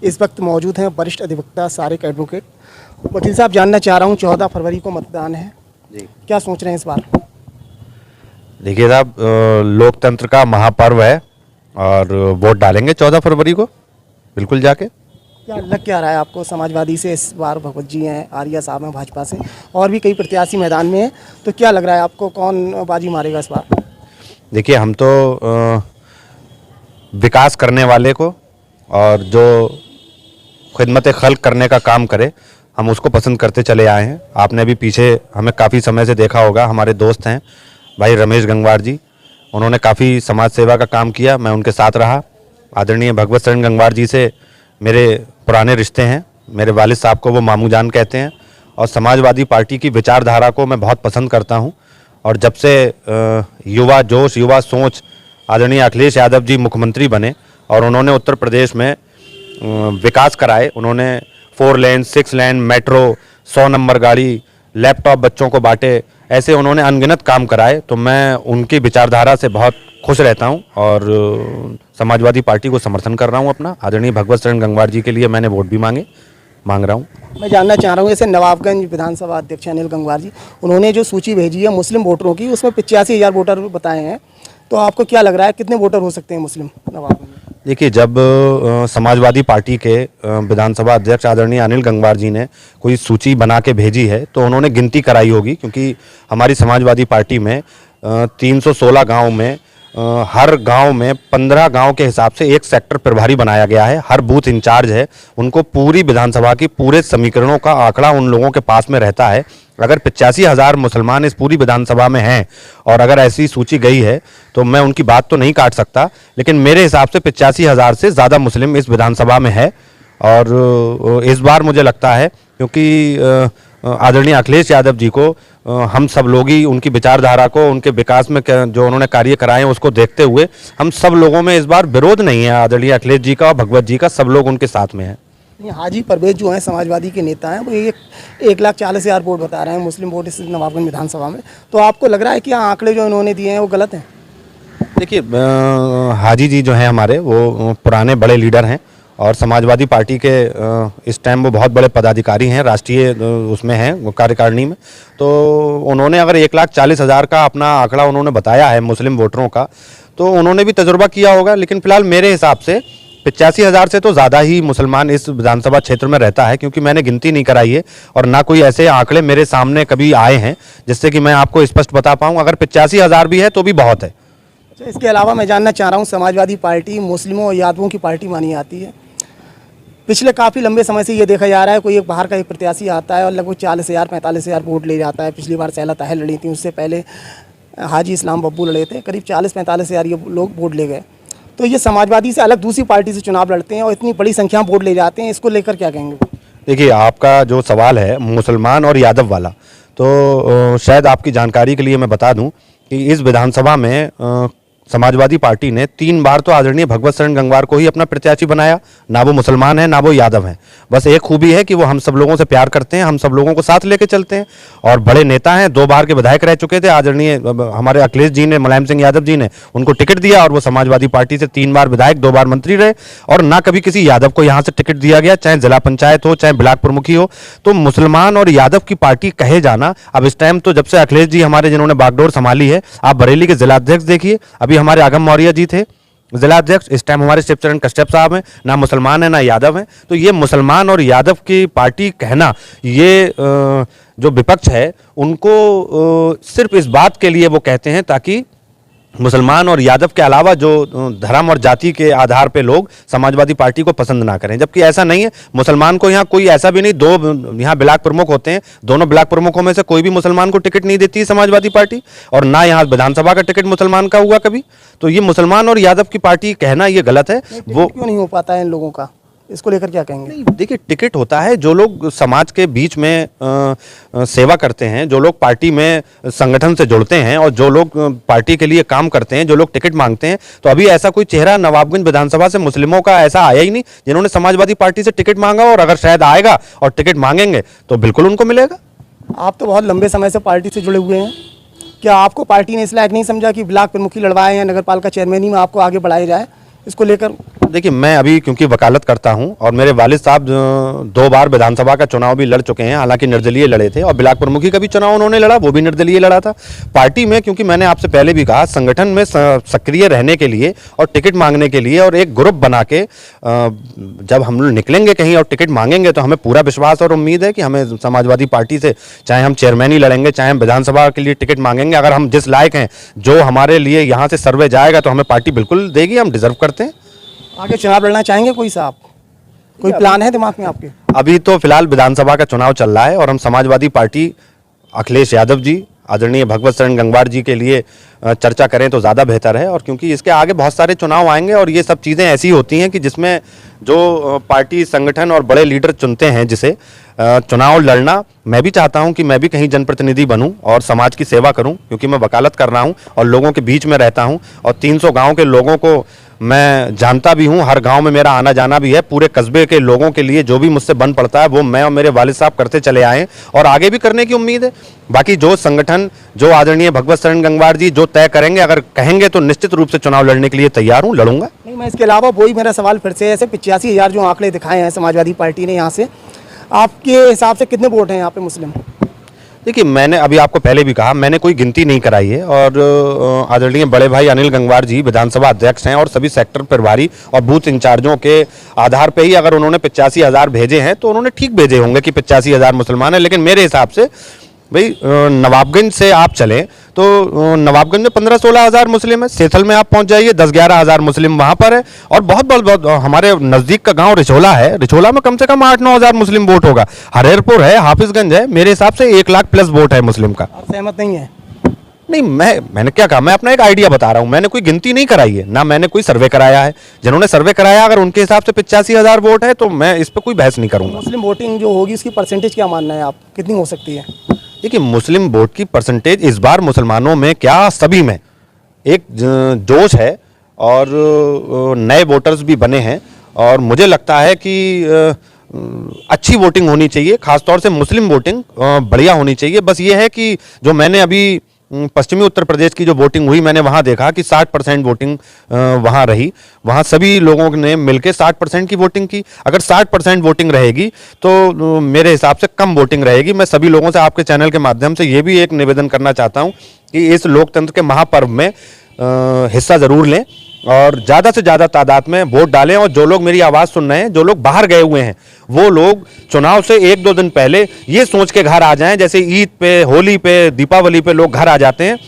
इस वक्त मौजूद हैं वरिष्ठ अधिवक्ता सारिक एडवोकेट। वकील साहब, जानना चाह रहा हूँ 14 फरवरी को मतदान है जी। क्या सोच रहे हैं इस बार? देखिए साहब, लोकतंत्र का महापर्व है और वोट डालेंगे 14 फरवरी को बिल्कुल जाके। क्या लग क्या रहा है आपको? समाजवादी से इस बार भगवत जी हैं, आर्या साहब हैं भाजपा से, और भी कई प्रत्याशी मैदान में हैं, तो क्या लग रहा है आपको कौन बाजी मारेगा इस बार? देखिए, हम तो विकास करने वाले को और जो खिदमत खल्क करने का काम करे हम उसको पसंद करते चले आए हैं। आपने अभी पीछे हमें काफ़ी समय से देखा होगा, हमारे दोस्त हैं भाई रमेश गंगवार जी, उन्होंने काफ़ी समाज सेवा का काम किया, मैं उनके साथ रहा। आदरणीय भगवत शरण गंगवार जी से मेरे पुराने रिश्ते हैं, मेरे वालिद साहब को वो मामू जान कहते हैं और समाजवादी पार्टी की विचारधारा को मैं बहुत पसंद करता हूँ। और जब से युवा जोश, युवा सोच आदरणीय अखिलेश यादव जी मुख्यमंत्री बने और उन्होंने उत्तर प्रदेश में विकास कराए, उन्होंने 4 लेन 6 लेन मेट्रो, 100 नंबर गाड़ी, लैपटॉप बच्चों को बांटे, ऐसे उन्होंने अनगिनत काम कराए, तो मैं उनकी विचारधारा से बहुत खुश रहता हूं और समाजवादी पार्टी को समर्थन कर रहा हूं अपना। आदरणीय भगवत शरण गंगवार जी के लिए मैंने वोट भी मांग रहा हूं। मैं जानना चाह रहा हूँ, जैसे नवाबगंज विधानसभा अध्यक्ष अनिल गंगवार जी, उन्होंने जो सूची भेजी है मुस्लिम वोटरों की, उसमें 85,000 वोटर बताए हैं, तो आपको क्या लग रहा है कितने वोटर हो सकते हैं मुस्लिम नवाबगंज में? देखिए, जब समाजवादी पार्टी के विधानसभा अध्यक्ष आदरणीय अनिल गंगवार जी ने कोई सूची बना के भेजी है तो उन्होंने गिनती कराई होगी, क्योंकि हमारी समाजवादी पार्टी में 316 गांव में हर गांव में 15 गांव के हिसाब से एक सेक्टर प्रभारी बनाया गया है, हर बूथ इंचार्ज है, उनको पूरी विधानसभा की पूरे समीकरणों का आंकड़ा उन लोगों के पास में रहता है। अगर 85,000 मुसलमान इस पूरी विधानसभा में हैं और अगर ऐसी सूची गई है तो मैं उनकी बात तो नहीं काट सकता, लेकिन मेरे हिसाब से 85,000 से ज़्यादा मुस्लिम इस विधानसभा में है। और इस बार मुझे लगता है, क्योंकि आदरणीय अखिलेश यादव जी को हम सब लोग ही उनकी विचारधारा को, उनके विकास में जो उन्होंने कार्य कराए हैं उसको देखते हुए हम सब लोगों में इस बार विरोध नहीं है। आदरणीय अखिलेश जी का और भगवत जी का, सब लोग उनके साथ में हैं। हाजी परवेज जो हैं समाजवादी के नेता हैं, वो 1,40,000 वोट बता रहे हैं मुस्लिम वोट इस नवाबगंज विधानसभा में, तो आपको लग रहा है कि आंकड़े जो इन्होंने दिए हैं वो गलत हैं? देखिए, हाजी जी जो हैं हमारे, वो पुराने बड़े लीडर हैं और समाजवादी पार्टी के इस टाइम वो बहुत बड़े पदाधिकारी हैं, राष्ट्रीय उसमें हैं वो कार्यकारिणी में। तो उन्होंने अगर 1,40,000 का अपना आंकड़ा उन्होंने बताया है मुस्लिम वोटरों का, तो उन्होंने भी तजुर्बा किया होगा, लेकिन फिलहाल मेरे हिसाब से 85,000 से तो ज़्यादा ही मुसलमान इस विधानसभा क्षेत्र में रहता है, क्योंकि मैंने गिनती नहीं कराई है और ना कोई ऐसे आंकड़े मेरे सामने कभी आए हैं जिससे कि मैं आपको स्पष्ट बता पाऊँ। अगर 85,000 भी है तो भी बहुत है। अच्छा, इसके अलावा मैं जानना चाह रहा हूँ, समाजवादी पार्टी मुस्लिमों और यादवों की पार्टी मानी जाती है। पिछले काफ़ी लंबे समय से ये देखा जा रहा है, कोई एक बाहर का एक प्रत्याशी आता है और लगभग 40,000 45,000 वोट ले जाता है। पिछली बार सैला ताहिर लड़ी थी, उससे पहले हाजी इस्लाम बब्बू लड़े थे, करीब 40-45,000 ये लोग वोट ले गए। तो ये समाजवादी से अलग दूसरी पार्टी से चुनाव लड़ते हैं और इतनी बड़ी संख्या में वोट ले जाते हैं, इसको लेकर क्या कहेंगे? देखिए, आपका जो सवाल है मुसलमान और यादव वाला, तो शायद आपकी जानकारी के लिए मैं बता दूं कि इस विधानसभा में समाजवादी पार्टी ने 3 बार तो आदरणीय भगवत शरण गंगवार को ही अपना प्रत्याशी बनाया। ना वो मुसलमान है ना वो यादव हैं, बस एक खूबी है कि वो हम सब लोगों से प्यार करते हैं, हम सब लोगों को साथ लेके चलते हैं और बड़े नेता हैं। 2 बार के विधायक रह चुके थे। आदरणीय हमारे अखिलेश जी ने, मुलायम सिंह यादव जी ने उनको टिकट दिया और वो समाजवादी पार्टी से 3 बार विधायक, 2 बार मंत्री रहे और ना कभी किसी यादव को यहाँ से टिकट दिया गया, चाहे जिला पंचायत हो चाहे ब्लॉक प्रमुखी हो। तो मुसलमान और यादव की पार्टी कहे जाना, अब इस टाइम तो जब से अखिलेश जी हमारे जिन्होंने बागडोर संभाली है, आप बरेली के जिलाध्यक्ष देखिए, अभी हमारे आगम मौर्य जी थे जिलाध्यक्ष, इस टाइम हमारे शिवचरण कश्यप साहब हैं, ना मुसलमान है ना यादव हैं। तो ये मुसलमान और यादव की पार्टी कहना, ये जो विपक्ष है उनको सिर्फ इस बात के लिए वो कहते हैं ताकि मुसलमान और यादव के अलावा जो धर्म और जाति के आधार पे लोग समाजवादी पार्टी को पसंद ना करें, जबकि ऐसा नहीं है। मुसलमान को यहाँ कोई ऐसा भी नहीं, 2 यहाँ ब्लॉक प्रमुख होते हैं, दोनों ब्लॉक प्रमुखों में से कोई भी मुसलमान को टिकट नहीं देती है समाजवादी पार्टी, और ना यहाँ विधानसभा का टिकट मुसलमान का हुआ कभी। तो ये मुसलमान और यादव की पार्टी कहना ये गलत है। वो क्यों नहीं हो पाता है इन लोगों का, इसको लेकर क्या कहेंगे? देखिए, टिकट होता है, जो लोग समाज के बीच में सेवा करते हैं, जो लोग पार्टी में संगठन से जुड़ते हैं और जो लोग पार्टी के लिए काम करते हैं, जो लोग टिकट मांगते हैं। तो अभी ऐसा कोई चेहरा नवाबगंज विधानसभा से मुस्लिमों का ऐसा आया ही नहीं जिन्होंने समाजवादी पार्टी से टिकट मांगा, और अगर शायद आएगा और टिकट मांगेंगे तो बिल्कुल उनको मिलेगा। आप तो बहुत लंबे समय से पार्टी से जुड़े हुए हैं, क्या आपको पार्टी ने इस लायक नहीं समझा कि ब्लॉक प्रमुखी लड़वाए या नगर पालिका चेयरमैनी में आपको आगे बढ़ाया जाए? इसको लेकर? देखिए, मैं अभी क्योंकि वकालत करता हूं और मेरे वालिद साहब 2 बार विधानसभा का चुनाव भी लड़ चुके हैं, हालांकि निर्दलीय लड़े थे, और ब्लॉक प्रमुखी का भी चुनाव उन्होंने लड़ा, वो भी निर्दलीय लड़ा था। पार्टी में, क्योंकि मैंने आपसे पहले भी कहा, संगठन में सक्रिय रहने के लिए और टिकट मांगने के लिए और एक ग्रुप बना के जब हम लोग निकलेंगे कहीं और टिकट मांगेंगे तो हमें पूरा विश्वास और उम्मीद है कि हमें समाजवादी पार्टी से, चाहे हम चेयरमैन ही लड़ेंगे, चाहे हम विधानसभा के लिए टिकट मांगेंगे, अगर हम जिस लायक हैं, जो हमारे लिए यहाँ से सर्वे जाएगा तो हमें पार्टी बिल्कुल देगी, हम डिजर्व करते हैं। आगे चुनाव लड़ना चाहेंगे कोई साहब? कोई प्लान है दिमाग में आपके? अभी तो फिलहाल विधानसभा का चुनाव चल रहा है और हम समाजवादी पार्टी अखिलेश यादव जी, आदरणीय भगवत शरण गंगवार जी के लिए चर्चा करें तो ज़्यादा बेहतर है, और क्योंकि इसके आगे बहुत सारे चुनाव आएंगे और ये सब चीज़ें ऐसी होती हैं कि जिसमें जो पार्टी संगठन और बड़े लीडर चुनते हैं जिसे चुनाव लड़ना, मैं भी चाहता हूं कि मैं भी कहीं जनप्रतिनिधि बनूं और समाज की सेवा करूं, क्योंकि मैं वकालत कर रहा हूं और लोगों के बीच में रहता हूं और 300 गांव के लोगों को मैं जानता भी हूं, हर गांव में मेरा आना जाना भी है। पूरे कस्बे के लोगों के लिए जो भी मुझसे बन पड़ता है वो मैं और मेरे वालिद साहब करते चले आए और आगे भी करने की उम्मीद है। बाकी जो संगठन, जो आदरणीय भगवत शरण गंगवार जी जो तय करेंगे, अगर कहेंगे तो निश्चित रूप से चुनाव लड़ने के लिए तैयार हूँ, लड़ूंगा। नहीं, मैं इसके अलावा वही मेरा सवाल फिर से, ऐसे 85,000 जो आंकड़े दिखाए हैं समाजवादी पार्टी ने, यहाँ से आपके हिसाब से कितने वोट हैं यहाँ पे मुस्लिम? देखिए, मैंने अभी आपको पहले भी कहा, मैंने कोई गिनती नहीं कराई है और आदरणीय बड़े भाई अनिल गंगवार जी विधानसभा अध्यक्ष हैं और सभी सेक्टर प्रभारी और बूथ इंचार्जों के आधार पे ही अगर उन्होंने 85,000 भेजे हैं तो उन्होंने ठीक भेजे होंगे कि 85,000 मुसलमान हैं। लेकिन मेरे हिसाब से भाई, नवाबगंज से आप चलें तो नवाबगंज में 15-16 हज़ार मुस्लिम है, सेथल में आप पहुंच जाइए 10-11 हज़ार मुस्लिम वहां पर है, और बहुत हमारे नज़दीक का गांव रिछोला है, रिछोला में कम से कम 8-9 हज़ार मुस्लिम वोट होगा। हरेरपुर है, हाफिजगंज है, मेरे हिसाब से 1 लाख प्लस वोट है मुस्लिम का। आप सहमत नहीं है? नहीं, मैंने क्या कहा, मैं अपना एक आइडिया बता रहा हूं, मैंने कोई गिनती नहीं कराई है, ना मैंने कोई सर्वे कराया है। जिन्होंने सर्वे कराया अगर उनके हिसाब से 85,000 वोट है तो मैं इस पर कोई बहस नहीं करूंगा। मुस्लिम वोटिंग जो होगी उसकी परसेंटेज क्या मानना है आप, कितनी हो सकती है? देखिए, मुस्लिम वोट की परसेंटेज इस बार मुसलमानों में क्या, सभी में एक जोश है और नए वोटर्स भी बने हैं और मुझे लगता है कि अच्छी वोटिंग होनी चाहिए, खासतौर से मुस्लिम वोटिंग बढ़िया होनी चाहिए। बस ये है कि जो मैंने अभी पश्चिमी उत्तर प्रदेश की जो वोटिंग हुई, मैंने वहाँ देखा कि 60% वोटिंग वहाँ रही, वहाँ सभी लोगों ने मिलकर 60% की वोटिंग की। अगर 60% वोटिंग रहेगी तो मेरे हिसाब से कम वोटिंग रहेगी। मैं सभी लोगों से आपके चैनल के माध्यम से ये भी एक निवेदन करना चाहता हूँ कि इस लोकतंत्र के महापर्व में हिस्सा ज़रूर लें और ज़्यादा से ज़्यादा तादाद में वोट डालें। और जो लोग मेरी आवाज़ सुन रहे हैं, जो लोग बाहर गए हुए हैं, वो लोग चुनाव से 1-2 दिन पहले ये सोच के घर आ जाएं, जैसे ईद पे, होली पे, दीपावली पे लोग घर आ जाते हैं,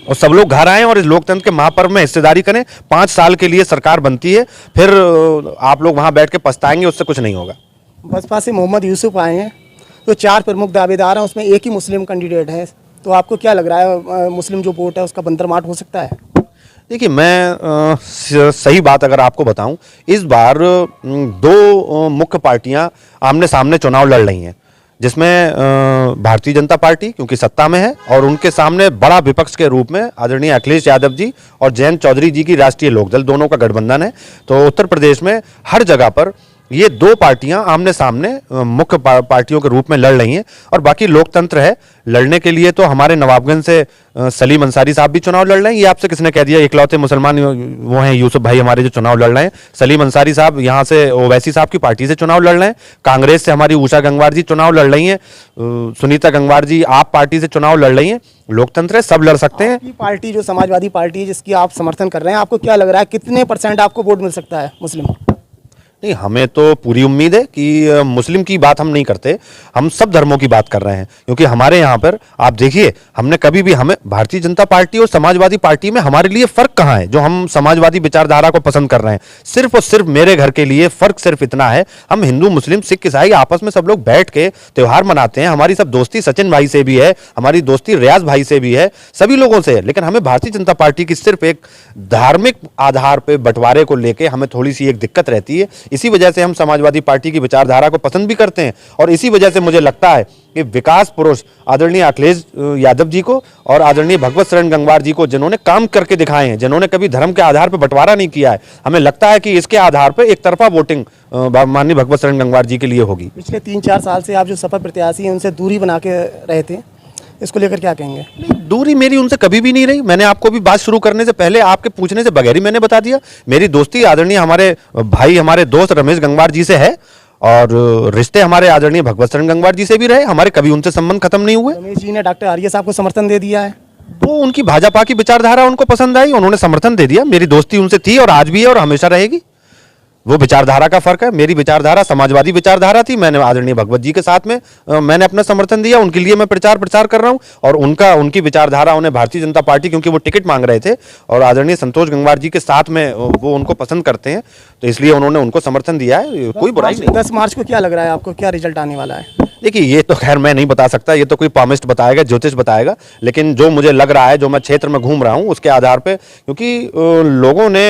और सब लोग घर आएं और इस लोकतंत्र के महापर्व में हिस्सेदारी करें। 5 साल के लिए सरकार बनती है, फिर आप लोग वहाँ बैठ के पछताएंगे, उससे कुछ नहीं होगा। बसपा से मोहम्मद यूसुफ आए हैं, तो 4 प्रमुख दावेदार हैं, उसमें एक ही मुस्लिम कैंडिडेट है, तो आपको क्या लग रहा है, मुस्लिम जो वोट है उसका बंदरमाट हो सकता है? देखिए, मैं सही बात अगर आपको बताऊं, इस बार 2 मुख्य पार्टियां आमने सामने चुनाव लड़ रही हैं, जिसमें भारतीय जनता पार्टी क्योंकि सत्ता में है और उनके सामने बड़ा विपक्ष के रूप में आदरणीय अखिलेश यादव जी और जयंत चौधरी जी की राष्ट्रीय लोकदल, दोनों का गठबंधन है। तो उत्तर प्रदेश में हर जगह पर ये 2 पार्टियां आमने सामने मुख्य पार्टियों के रूप में लड़ रही हैं और बाकी लोकतंत्र है। लड़ने के लिए तो हमारे नवाबगंज से सलीम अंसारी साहब भी चुनाव लड़ रहे हैं। ये आपसे किसने कह दिया? इकलौते मुसलमान वो हैं यूसुफ भाई हमारे जो चुनाव लड़ रहे हैं। सलीम अंसारी साहब यहाँ से ओवैसी साहब की पार्टी से चुनाव लड़ रहे हैं। कांग्रेस से हमारी उषा गंगवार जी चुनाव लड़ रही हैं। सुनीता गंगवार जी आप पार्टी से चुनाव लड़ रही हैं। लोकतंत्र है, सब लड़ सकते हैं। पार्टी जो समाजवादी पार्टी है जिसकी आप समर्थन कर रहे हैं, आपको क्या लग रहा है कितने % आपको वोट मिल सकता है मुस्लिम? नहीं, हमें तो पूरी उम्मीद है कि मुस्लिम की बात हम नहीं करते, हम सब धर्मों की बात कर रहे हैं, क्योंकि हमारे यहाँ पर आप देखिए, हमने कभी भी, हमें भारतीय जनता पार्टी और समाजवादी पार्टी में हमारे लिए फर्क कहाँ है? जो हम समाजवादी विचारधारा को पसंद कर रहे हैं, सिर्फ और सिर्फ मेरे घर के लिए फर्क सिर्फ इतना है, हम हिंदू मुस्लिम सिख ईसाई आपस में सब लोग बैठ के त्यौहार मनाते हैं। हमारी सब दोस्ती सचिन भाई से भी है, हमारी दोस्ती रियाज भाई से भी है, सभी लोगों से है। लेकिन हमें भारतीय जनता पार्टी की सिर्फ एक धार्मिक आधार पर बंटवारे को लेकर हमें थोड़ी सी एक दिक्कत रहती है। इसी वजह से हम समाजवादी पार्टी की विचारधारा को पसंद भी करते हैं और इसी वजह से मुझे लगता है कि विकास पुरुष आदरणीय अखिलेश यादव जी को और आदरणीय भगवत शरण गंगवार जी को, जिन्होंने काम करके दिखाए हैं, जिन्होंने कभी धर्म के आधार पर बंटवारा नहीं किया है, हमें लगता है कि इसके आधार पर एक तरफा वोटिंग माननीय भगवत शरण गंगवार जी के लिए होगी। पिछले 3-4 साल से आप जो सपा प्रत्याशी हैं उनसे दूरी बना के रहे थे, इसको लेकर क्या कहेंगे? नहीं, दूरी मेरी उनसे कभी भी नहीं रही। मैंने आपको भी बात शुरू करने से पहले आपके पूछने से बगैर ही मैंने बता दिया। मेरी दोस्ती आदरणीय हमारे भाई, हमारे दोस्त रमेश गंगवार जी से है, और रिश्ते हमारे आदरणीय भगवत शरण गंगवार जी से भी रहे। हमारे कभी उनसे संबंध खत्म नहीं हुए। रमेश जी ने डॉक्टर आर्य साहब को समर्थन दे दिया है। वो उनकी भाजपा की विचारधारा उनको पसंद आई, उन्होंने समर्थन दे दिया। मेरी दोस्ती उनसे थी और आज भी है और हमेशा रहेगी। वो विचारधारा का फर्क है। मेरी विचारधारा समाजवादी विचारधारा थी। मैंने आदरणीय भगवत जी के साथ में मैंने अपना समर्थन दिया, उनके लिए मैं प्रचार कर रहा हूं। और उनकी विचारधारा उन्हें भारतीय जनता पार्टी, क्योंकि वो टिकट मांग रहे थे और आदरणीय संतोष गंगवार जी के साथ में वो उनको पसंद करते हैं, तो इसलिए उन्होंने उनको समर्थन दिया है। कोई बुराई नहीं। 10 मार्च को क्या लग रहा है आपको, क्या रिजल्ट आने वाला है? देखिए, ये तो खैर मैं नहीं बता सकता, ये तो कोई पामिस्ट बताएगा, ज्योतिष बताएगा। लेकिन जो मुझे लग रहा है, जो मैं क्षेत्र में घूम रहा हूँ उसके आधार पे, क्योंकि लोगों ने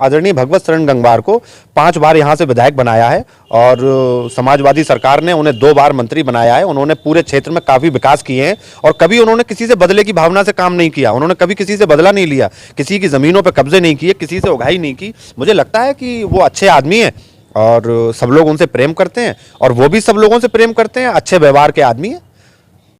आदरणीय भगवत शरण गंगवार को 5 बार यहाँ से विधायक बनाया है और समाजवादी सरकार ने उन्हें 2 बार मंत्री बनाया है। उन्होंने पूरे क्षेत्र में काफ़ी विकास किए हैं और कभी उन्होंने किसी से बदले की भावना से काम नहीं किया। उन्होंने कभी किसी से बदला नहीं लिया, किसी की ज़मीनों पर कब्जे नहीं किए, किसी से उगाही नहीं की। मुझे लगता है कि वो अच्छे आदमी हैं और सब लोग उनसे प्रेम करते हैं और वो भी सब लोगों से प्रेम करते हैं। अच्छे व्यवहार के आदमी हैं।